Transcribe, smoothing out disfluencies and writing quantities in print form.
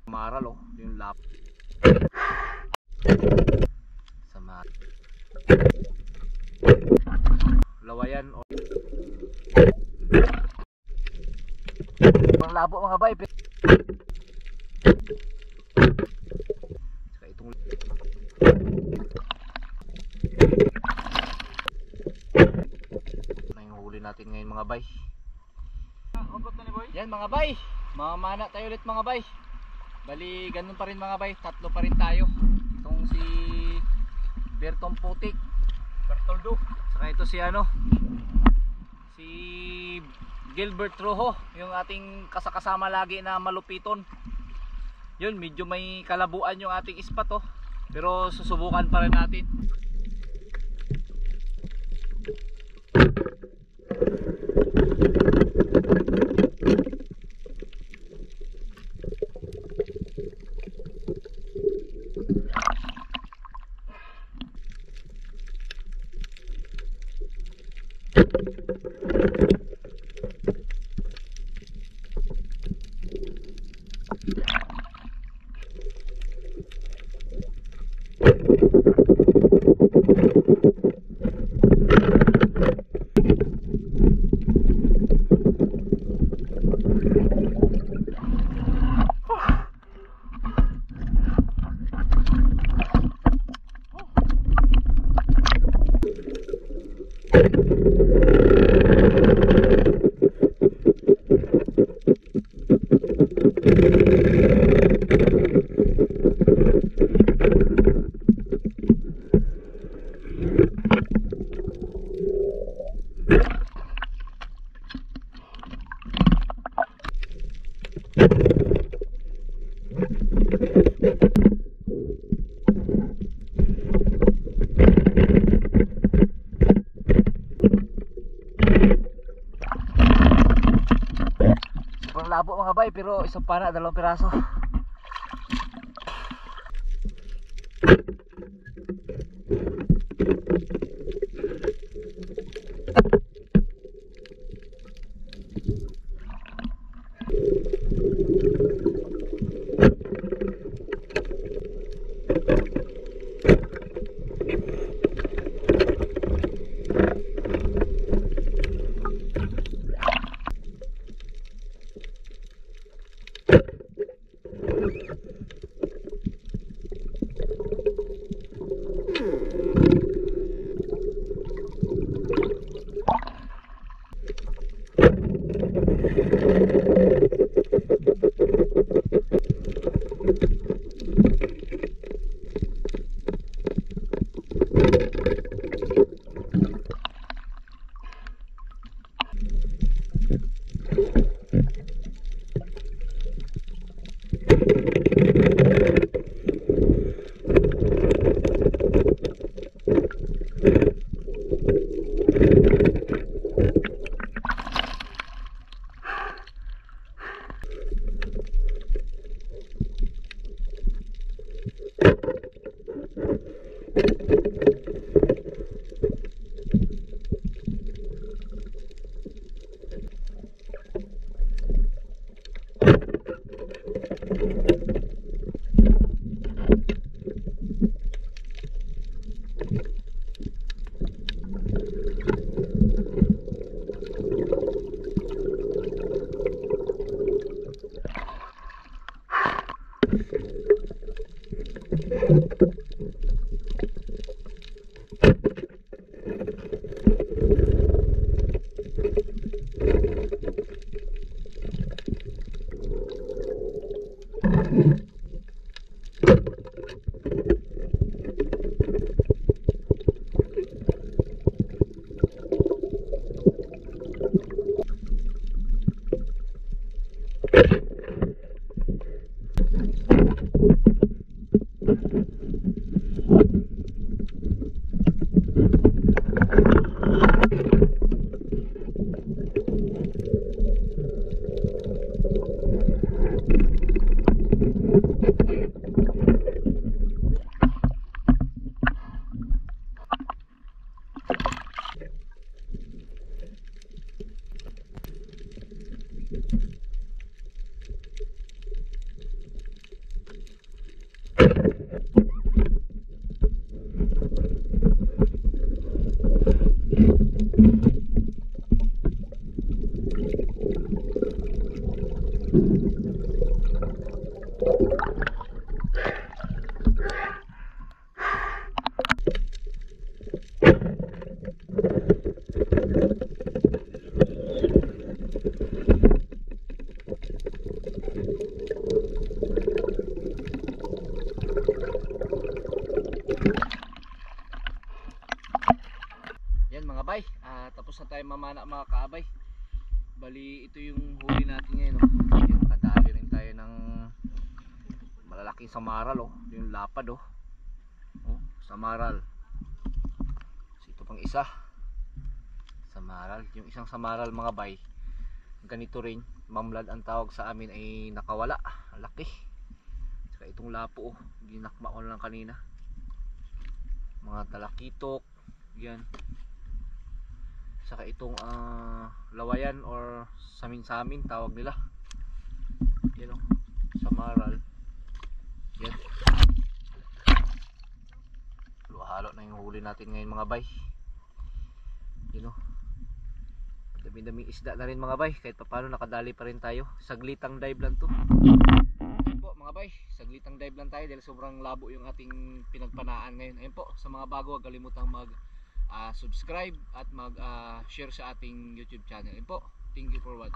Maral oh, yung lap. Sama. Lawayan oh. Ang labo mga bay. Saka itong na yung huli natin ngayon mga bay. Yan mga bay, mamana tayo ulit mga bay. Bali ganun pa rin mga bay, tatlo pa rin tayo. Itong si Bertong Putik, Bertoldo, saka ito si ano, si Gilbert Rojo, yung ating kasama lagi na malupiton. Yun, medyo may kalabuan yung ating ispat oh, pero susubukan pa rin natin. Sobrang labo mga bay, pero isang pana, 2 piraso. Yan mga bay, tapos na tayo mamana mga kaabay. Bali ito yung huli natin ngayon, no? Yan, kadali rin tayo ng malalaking samaral, oh. Yung lapad, oh. Oh, samaral. So, ito pang isa samaral, yung isang samaral mga bay, ganito rin, mamlad ang tawag sa amin, ay nakawala. Laki. Saka itong lapo, oh, ginakma ko lang kanina. Mga talakitok yan. Saka itong lawayan or samin-samin tawag nila. Yan, oh, samaral. Yan. Halo na yung huli natin ngayon mga bay. Yan, oh. Dami-daming isda na rin mga bay. Kahit paano nakadali pa rin tayo. Saglitang dive lang to. Yan po mga bay, saglitang dive lang tayo dahil sobrang labo yung ating pinagpanaan ngayon. Ayun po, sa mga bago, huwag kalimutang mag subscribe at mag share sa ating YouTube channel. Ayun po, thank you for watching.